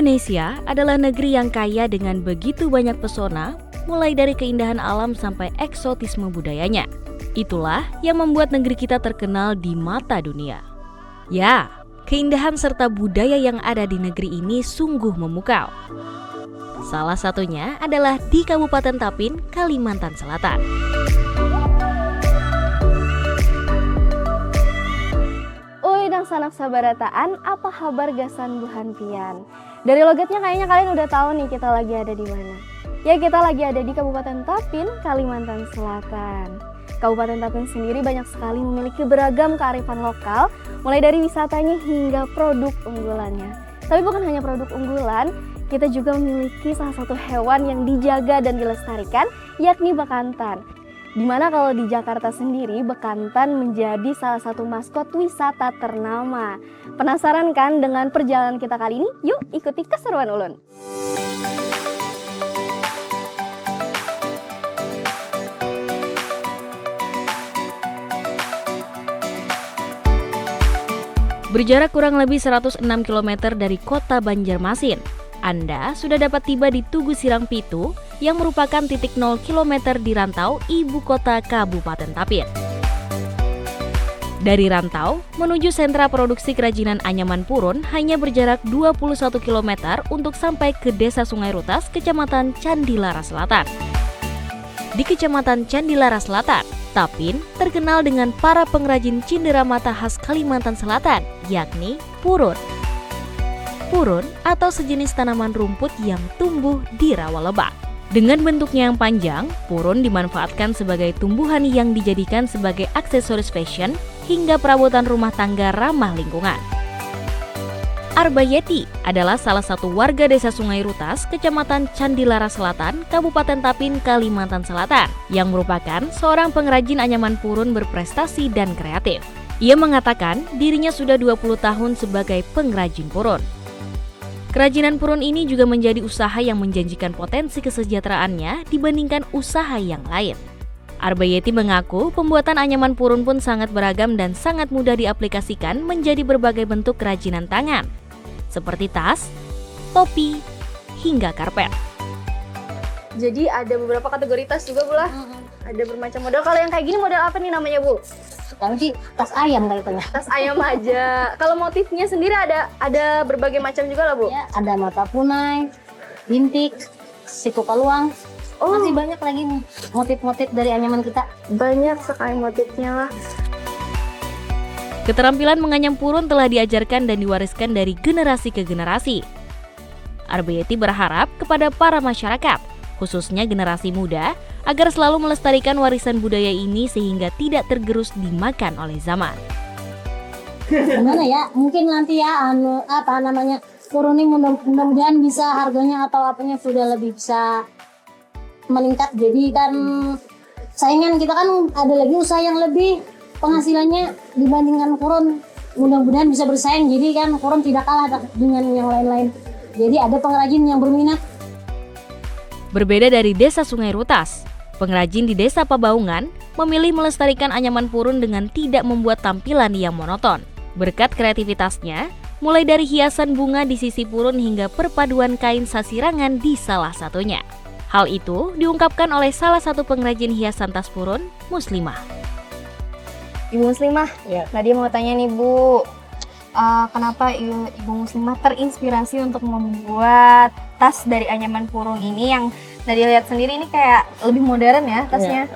Indonesia adalah negeri yang kaya dengan begitu banyak pesona, mulai dari keindahan alam sampai eksotisme budayanya. Itulah yang membuat negeri kita terkenal di mata dunia. Ya, keindahan serta budaya yang ada di negeri ini sungguh memukau. Salah satunya adalah di Kabupaten Tapin, Kalimantan Selatan. Uidang sanak sabarataan, apa kabar gasan buhan pian? Dari logatnya kayaknya kalian udah tahu nih kita lagi ada di mana. Ya, kita lagi ada di Kabupaten Tapin, Kalimantan Selatan. Kabupaten Tapin sendiri banyak sekali memiliki beragam kearifan lokal, mulai dari wisatanya hingga produk unggulannya. Tapi bukan hanya produk unggulan, kita juga memiliki salah satu hewan yang dijaga dan dilestarikan, yakni bekantan. Dimana kalau di Jakarta sendiri, bekantan menjadi salah satu maskot wisata ternama. Penasaran kan dengan perjalanan kita kali ini? Yuk ikuti keseruan ulun. Berjarak kurang lebih 106 km dari kota Banjarmasin, Anda sudah dapat tiba di Tugu Sirang Pitu yang merupakan titik 0 km di rantau ibu kota Kabupaten Tapin. Dari rantau menuju sentra produksi kerajinan anyaman Purun hanya berjarak 21 km untuk sampai ke Desa Sungai Rutas, Kecamatan Candilara Selatan. Di Kecamatan Candilara Selatan, Tapin terkenal dengan para pengrajin cenderamata khas Kalimantan Selatan, yakni purun. Purun atau sejenis tanaman rumput yang tumbuh di rawa lebak. Dengan bentuknya yang panjang, purun dimanfaatkan sebagai tumbuhan yang dijadikan sebagai aksesoris fashion hingga perabotan rumah tangga ramah lingkungan. Arbayeti adalah salah satu warga Desa Sungai Rutas, Kecamatan Candilara Selatan, Kabupaten Tapin, Kalimantan Selatan, yang merupakan seorang pengrajin anyaman purun berprestasi dan kreatif. Ia mengatakan dirinya sudah 20 tahun sebagai pengrajin purun. Kerajinan purun ini juga menjadi usaha yang menjanjikan potensi kesejahteraannya dibandingkan usaha yang lain. Arbayeti mengaku pembuatan anyaman purun pun sangat beragam dan sangat mudah diaplikasikan menjadi berbagai bentuk kerajinan tangan, seperti tas, topi, hingga karpet. Jadi ada beberapa kategori tas juga, Bu lah. Ada bermacam model. Kalau yang kayak gini model apa nih namanya, Bu? Kalau sih tas ayam kayaknya. Tas ayam aja. Kalau motifnya sendiri ada berbagai macam juga lah, Bu. Ya, ada mata punai, bintik, siku paluang. Masih banyak lagi nih motif-motif dari anyaman kita. Banyak sekali motifnya lah. Keterampilan menganyam purun telah diajarkan dan diwariskan dari generasi ke generasi. Arbayeti berharap kepada para masyarakat, khususnya generasi muda, agar selalu melestarikan warisan budaya ini sehingga tidak tergerus dimakan oleh zaman. Gimana ya? Mungkin nanti ya purun ini mudah-mudahan bisa harganya atau apanya sudah lebih bisa meningkat. Jadi kan saingan kita kan ada lagi usaha yang lebih penghasilannya dibandingkan purun. Mudah-mudahan bisa bersaing. Jadi kan purun tidak kalah dengan yang lain-lain. Jadi ada pengrajin yang berminat. Berbeda dari Desa Sungai Rutas, pengrajin di Desa Pabaungan memilih melestarikan anyaman purun dengan tidak membuat tampilan yang monoton. Berkat kreativitasnya, mulai dari hiasan bunga di sisi purun hingga perpaduan kain sasirangan di salah satunya. Hal itu diungkapkan oleh salah satu pengrajin hiasan tas purun, Muslimah. Ibu Muslimah, Ya. tadi mau tanya nih, Bu. Kenapa Ibu Muslimah terinspirasi untuk membuat tas dari anyaman purun ini yang dari lihat sendiri ini kayak lebih modern ya tasnya?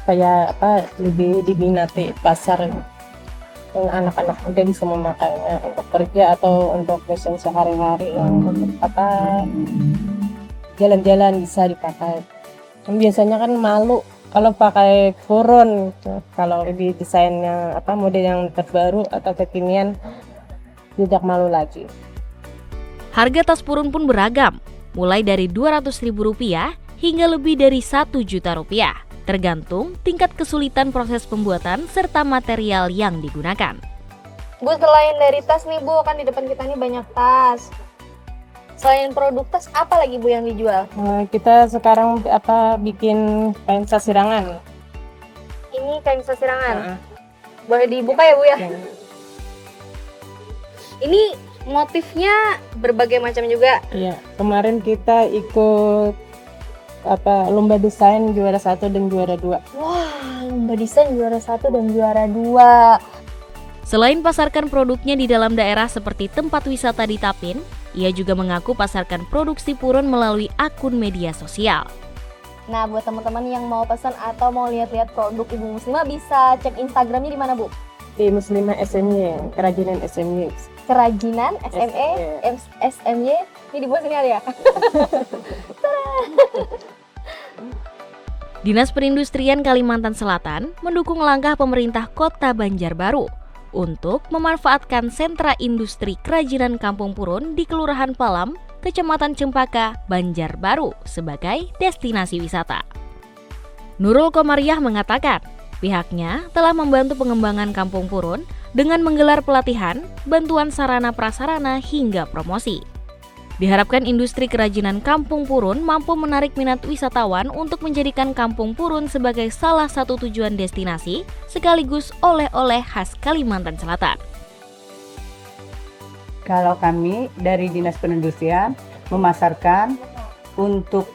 Supaya lebih diminati pasar, yang anak-anak muda bisa memakainya untuk kerja atau untuk fashion sehari-hari, untuk jalan-jalan bisa dipakai. Biasanya kan malu kalau pakai purun, kalau lebih desainnya model yang terbaru atau kekinian tidak malu lagi. Harga tas purun pun beragam, mulai dari Rp200.000 hingga lebih dari Rp1.000.000, tergantung tingkat kesulitan proses pembuatan serta material yang digunakan. Bu, selain dari tas nih, Bu, kan di depan kita nih banyak tas. Selain produk tas, apa lagi, Bu, yang dijual? Kita sekarang bikin kain sasirangan. Ini kain sasirangan. Boleh dibuka ya, Bu ya? Ini Motifnya berbagai macam juga. Iya, kemarin kita ikut lomba desain juara 1 dan juara 2. Wah, lomba desain juara 1 dan juara 2. Selain pasarkan produknya di dalam daerah seperti tempat wisata di Tapin, ia juga mengaku pasarkan produksi Purun melalui akun media sosial. Nah, buat teman-teman yang mau pesan atau mau lihat-lihat produk Ibu Muslimah bisa cek Instagramnya di mana, Bu? Di Muslimah SMY, Kerajinan SMY. Kerajinan SMY. Ini di bawah sini ada ya? Dinas Perindustrian Kalimantan Selatan mendukung langkah pemerintah Kota Banjarbaru untuk memanfaatkan sentra industri kerajinan Kampung Purun di Kelurahan Palam, Kecamatan Cempaka, Banjarbaru sebagai destinasi wisata. Nurul Komariah mengatakan, pihaknya telah membantu pengembangan Kampung Purun dengan menggelar pelatihan, bantuan sarana prasarana hingga promosi. Diharapkan industri kerajinan Kampung Purun mampu menarik minat wisatawan untuk menjadikan Kampung Purun sebagai salah satu tujuan destinasi sekaligus oleh-oleh khas Kalimantan Selatan. Kalau kami dari Dinas Perindustrian memasarkan untuk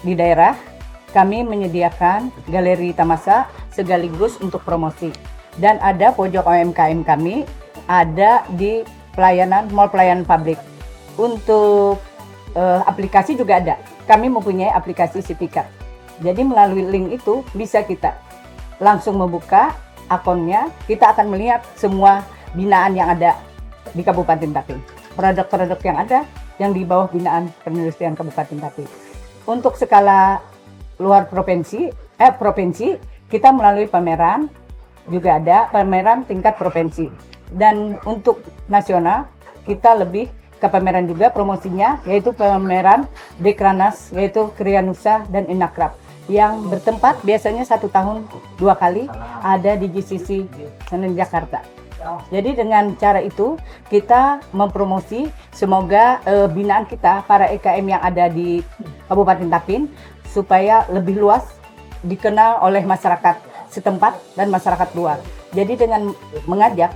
di daerah, kami menyediakan galeri tamasa sekaligus untuk promosi. Dan ada pojok UMKM kami ada di mall pelayanan publik. Untuk aplikasi juga ada. Kami mempunyai aplikasi Sipikat. Jadi melalui link itu bisa kita langsung membuka akunnya. Kita akan melihat semua binaan yang ada di Kabupaten Tapin. Produk-produk yang ada yang di bawah binaan Perindustrian Kabupaten Tapin. Untuk skala luar provinsi kita melalui pameran juga ada pameran tingkat provinsi. Dan untuk nasional kita lebih ke pameran juga promosinya, yaitu pameran Dekranas, yaitu Krianusa dan Inakrab yang bertempat biasanya 1 tahun 2 kali ada di GCC Senen Jakarta. Jadi dengan cara itu kita mempromosi semoga binaan kita para EKM yang ada di Kabupaten Tapin supaya lebih luas dikenal oleh masyarakat setempat dan masyarakat luar. Jadi dengan mengajak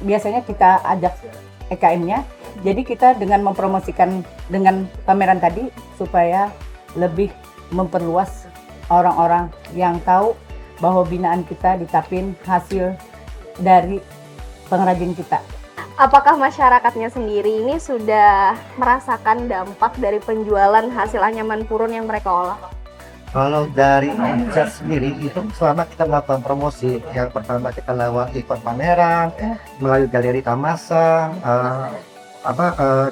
biasanya kita ajak EKM-nya. Jadi kita dengan mempromosikan dengan pameran tadi supaya lebih memperluas orang-orang yang tahu bahwa binaan kita di Tapin hasil dari pengrajin kita. Apakah masyarakatnya sendiri ini sudah merasakan dampak dari penjualan hasil anyaman Purun yang mereka olah? Kalau dari saya sendiri itu selama kita melakukan promosi, yang pertama kita lewat ikut pameran, melalui galeri tamasa,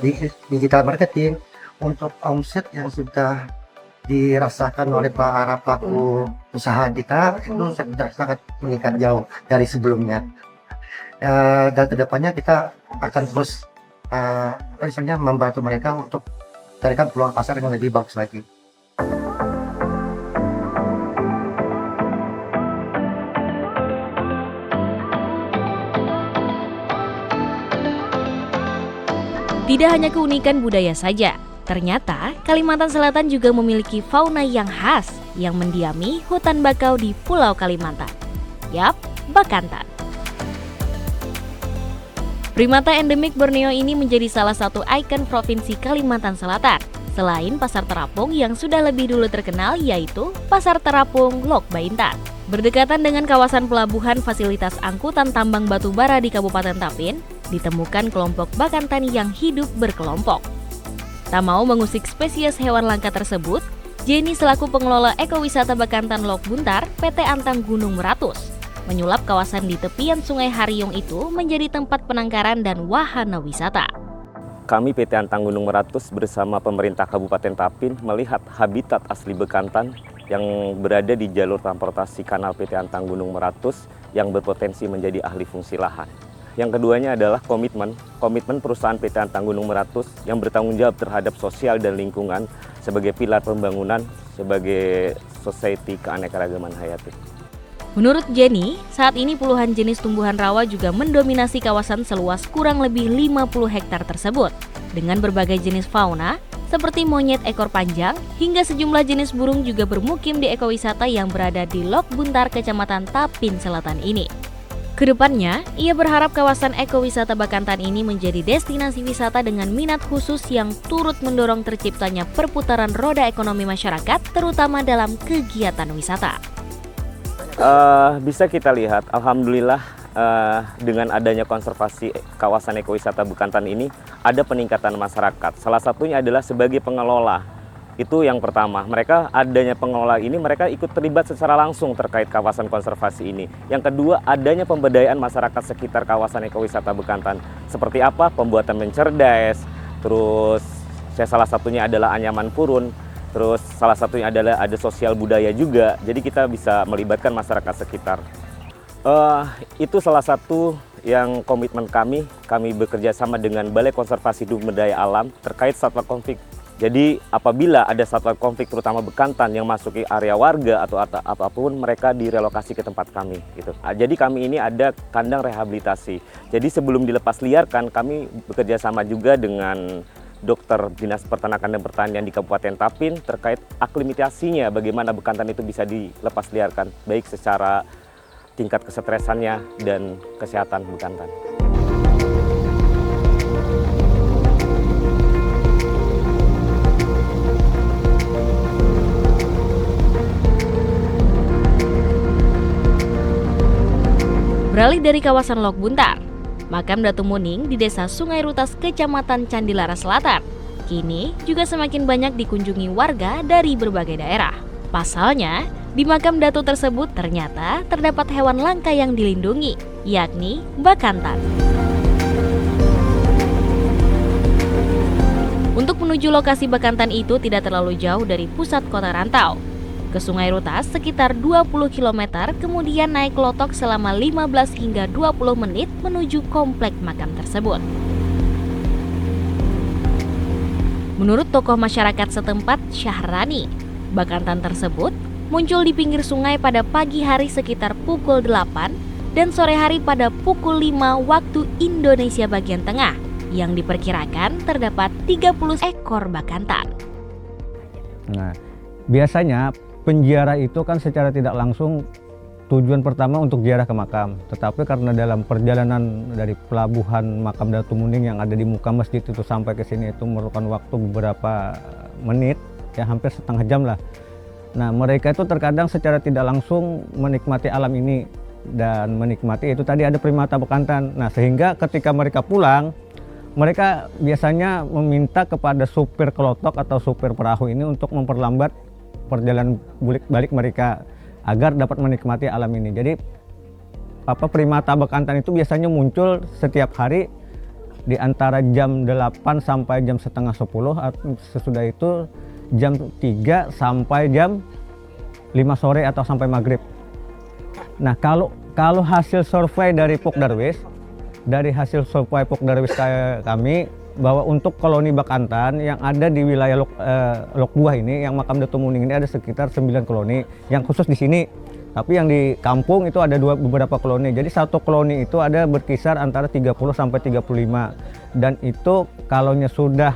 di digital marketing, untuk omset yang sudah dirasakan oleh para pelaku usaha kita itu sudah sangat meningkat jauh dari sebelumnya. Dan kedepannya kita akan terus membantu mereka untuk carikan peluang pasar yang lebih bagus lagi. Tidak hanya keunikan budaya saja, ternyata Kalimantan Selatan juga memiliki fauna yang khas yang mendiami hutan bakau di Pulau Kalimantan. Yap, Bakantan. Primata endemik Borneo ini menjadi salah satu ikon Provinsi Kalimantan Selatan. Selain Pasar Terapung yang sudah lebih dulu terkenal yaitu Pasar Terapung Lok Baintan. Berdekatan dengan kawasan pelabuhan fasilitas angkutan tambang batu bara di Kabupaten Tapin, ditemukan kelompok Bakantan yang hidup berkelompok. Tak mau mengusik spesies hewan langka tersebut, Jenny selaku pengelola ekowisata Bakantan Lok Buntar PT Antang Gunung Meratus menyulap kawasan di tepian Sungai Hariung itu menjadi tempat penangkaran dan wahana wisata. Kami PT Antang Gunung Meratus bersama pemerintah Kabupaten Tapin melihat habitat asli Bakantan yang berada di jalur transportasi kanal PT Antang Gunung Meratus yang berpotensi menjadi ahli fungsi lahan. Yang keduanya adalah komitmen perusahaan PT Antang Gunung Meratus yang bertanggung jawab terhadap sosial dan lingkungan sebagai pilar pembangunan sebagai society keanekaragaman hayati. Menurut Jenny, saat ini puluhan jenis tumbuhan rawa juga mendominasi kawasan seluas kurang lebih 50 hektar tersebut dengan berbagai jenis fauna seperti monyet ekor panjang hingga sejumlah jenis burung juga bermukim di ekowisata yang berada di Lok Buntar, Kecamatan Tapin Selatan ini. Kedepannya, ia berharap kawasan ekowisata Bakantan ini menjadi destinasi wisata dengan minat khusus yang turut mendorong terciptanya perputaran roda ekonomi masyarakat, terutama dalam kegiatan wisata. Bisa kita lihat, alhamdulillah dengan adanya konservasi kawasan ekowisata Bakantan ini ada peningkatan masyarakat. Salah satunya adalah sebagai pengelola. Itu yang pertama, mereka adanya pengelola ini mereka ikut terlibat secara langsung terkait kawasan konservasi ini. Yang kedua, adanya pemberdayaan masyarakat sekitar kawasan ekowisata Bakantan. Seperti apa? Pembuatan mencerdas, terus salah satunya adalah anyaman purun, terus salah satunya adalah ada sosial budaya juga. Jadi kita bisa melibatkan masyarakat sekitar. Itu salah satu yang komitmen kami bekerja sama dengan Balai Konservasi Sumber Daya Alam terkait satwa konflik. Jadi apabila ada satwa konflik terutama bekantan yang masuk ke area warga atau apapun, mereka direlokasi ke tempat kami gitu. Jadi kami ini ada kandang rehabilitasi. Jadi sebelum dilepas liarkan, kami bekerja sama juga dengan dokter Dinas Peternakan dan Pertanian di Kabupaten Tapin terkait aklimatasinya, bagaimana bekantan itu bisa dilepas liarkan, baik secara tingkat kesetresannya dan kesehatan bekantan. Beralih dari kawasan Lok Buntar, makam Datu Muning di Desa Sungai Rutas, Kecamatan Candilara Selatan, kini juga semakin banyak dikunjungi warga dari berbagai daerah. Pasalnya, di makam Datu tersebut ternyata terdapat hewan langka yang dilindungi, yakni Bakantan. Untuk menuju lokasi Bakantan itu tidak terlalu jauh dari pusat kota rantau. Ke Sungai Rutas sekitar 20 km, kemudian naik lotok selama 15 hingga 20 menit menuju komplek makam tersebut. Menurut tokoh masyarakat setempat Syahrani, Bakantan tersebut muncul di pinggir sungai pada pagi hari sekitar pukul 8 dan sore hari pada pukul 5 waktu Indonesia bagian tengah, yang diperkirakan terdapat 30 ekor Bakantan. Nah, biasanya penziarah itu kan secara tidak langsung tujuan pertama untuk ziarah ke makam. Tetapi karena dalam perjalanan dari pelabuhan makam Datu Muning yang ada di muka masjid itu sampai ke sini itu memerlukan waktu beberapa menit, ya hampir setengah jam lah. Nah, mereka itu terkadang secara tidak langsung menikmati alam ini dan menikmati itu tadi ada primata Bakantan. Nah, sehingga ketika mereka pulang, mereka biasanya meminta kepada supir kelotok atau supir perahu ini untuk memperlambat perjalanan balik mereka agar dapat menikmati alam ini. Jadi primata Bakantan itu biasanya muncul setiap hari di antara jam 8 sampai jam setengah 10, sesudah itu jam 3 sampai jam 5 sore atau sampai maghrib. Nah, kalau hasil survei dari Pok Darwis, kami bahwa untuk koloni Bakantan yang ada di wilayah Lok Buah ini, yang makam Datu Muning ini ada sekitar 9 koloni yang khusus di sini. Tapi yang di kampung itu ada beberapa koloni. Jadi satu koloni itu ada berkisar antara 30 sampai 35. Dan itu kalaunya sudah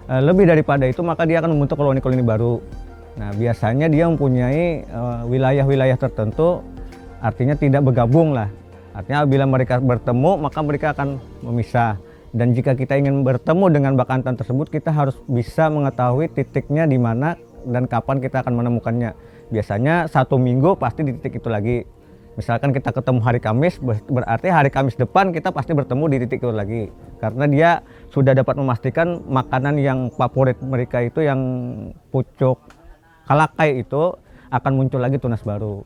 lebih daripada itu, maka dia akan membentuk koloni-koloni baru. Nah, biasanya dia mempunyai wilayah-wilayah tertentu, artinya tidak bergabung lah. Artinya bila mereka bertemu, maka mereka akan memisah. Dan jika kita ingin bertemu dengan Bakantan tersebut, kita harus bisa mengetahui titiknya di mana dan kapan kita akan menemukannya. Biasanya 1 minggu pasti di titik itu lagi. Misalkan kita ketemu hari Kamis, berarti hari Kamis depan kita pasti bertemu di titik itu lagi. Karena dia sudah dapat memastikan makanan yang favorit mereka itu yang pucuk kalakai itu akan muncul lagi tunas baru.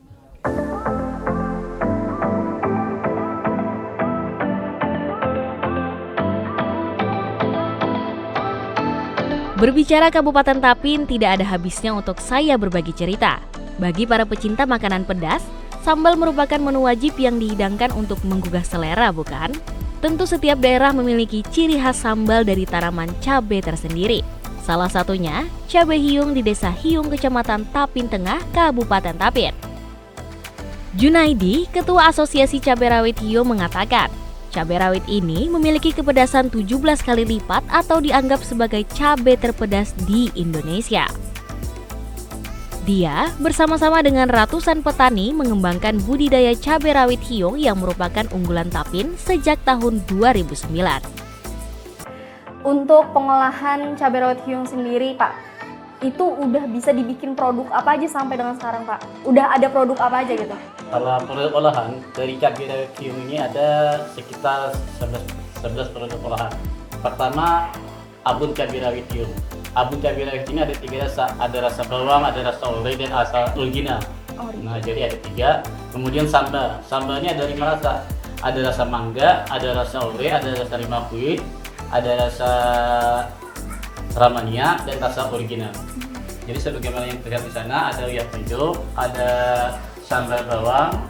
Berbicara Kabupaten Tapin, tidak ada habisnya untuk saya berbagi cerita. Bagi para pecinta makanan pedas, sambal merupakan menu wajib yang dihidangkan untuk menggugah selera, bukan? Tentu setiap daerah memiliki ciri khas sambal dari tanaman cabai tersendiri. Salah satunya, cabai hiung di Desa Hiung, Kecamatan Tapin Tengah, Kabupaten Tapin. Junaidi, Ketua Asosiasi Cabai Rawit Hiung mengatakan, cabai rawit ini memiliki kepedasan 17 kali lipat atau dianggap sebagai cabai terpedas di Indonesia. Dia bersama-sama dengan ratusan petani mengembangkan budidaya cabai rawit hiung yang merupakan unggulan Tapin sejak tahun 2009. Untuk pengolahan cabai rawit hiung sendiri, Pak, itu udah bisa dibikin produk apa aja sampai dengan sekarang, Pak? Udah ada produk apa aja gitu? Kalau produk olahan dari cabai rawit hiung ini ada sekitar 11 produk olahan. Pertama, abun cabai rawit hiung. Abun cabai rawit ini ada 3 rasa, ada rasa bawang, ada rasa ore, dan rasa original. Nah, jadi ada 3. Kemudian sambal. Sambalnya dari rasa. Ada rasa mangga, ada rasa ore, ada rasa limau kuit, ada rasa ramania, dan rasa original. Jadi sebagaimana yang terlihat di sana, ada uyap hijau, ada sambal bawang,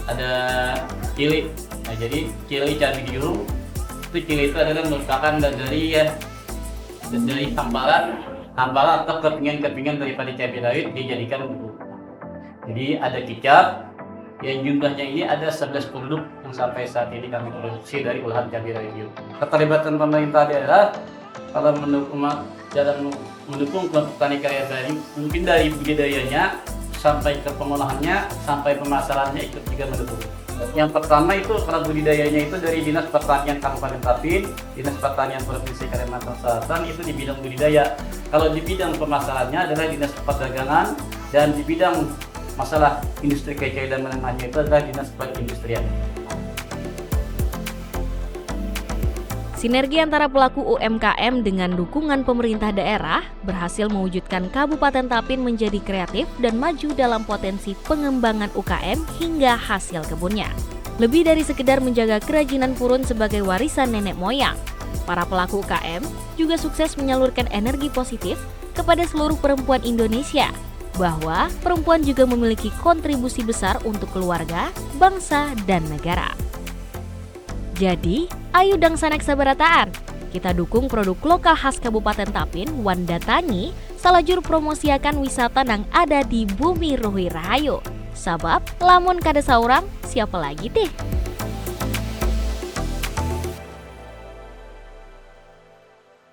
ada cili. Nah, jadi cili cabai hiung itu adalah merupakan dari hamparan atau kepingan daripada cabai rawit dijadikan bubuk. Jadi ada kicap yang jumlahnya ini ada 11 produk yang sampai saat ini kami produksi dari olahan cabai rawit hiung. Keterlibatan pemerintah daerah kalau mendukung kelompok tani karya tani, mungkin dari budidayanya sampai ke pengolahannya sampai pemasarannya ikut juga mendukung. Yang pertama itu kalau budidayanya itu dari Dinas Pertanian Kabupaten Tapin, Dinas Pertanian Provinsi Kalimantan Selatan itu di bidang budidaya. Kalau di bidang pemasarannya adalah Dinas Perdagangan, dan di bidang masalah industri kecil dan menengahnya itu adalah Dinas Perindustrian. Sinergi antara pelaku UMKM dengan dukungan pemerintah daerah berhasil mewujudkan Kabupaten Tapin menjadi kreatif dan maju dalam potensi pengembangan UKM hingga hasil kebunnya. Lebih dari sekedar menjaga kerajinan purun sebagai warisan nenek moyang, para pelaku UKM juga sukses menyalurkan energi positif kepada seluruh perempuan Indonesia, bahwa perempuan juga memiliki kontribusi besar untuk keluarga, bangsa, dan negara. Jadi, ayo dang sanak sabarataan, kita dukung produk lokal khas Kabupaten Tapin, Wandatani, salajur promosiakan wisata yang ada di Bumi Ruhi Rahayu. Sabab, lamun kada saurang, siapa lagi teh?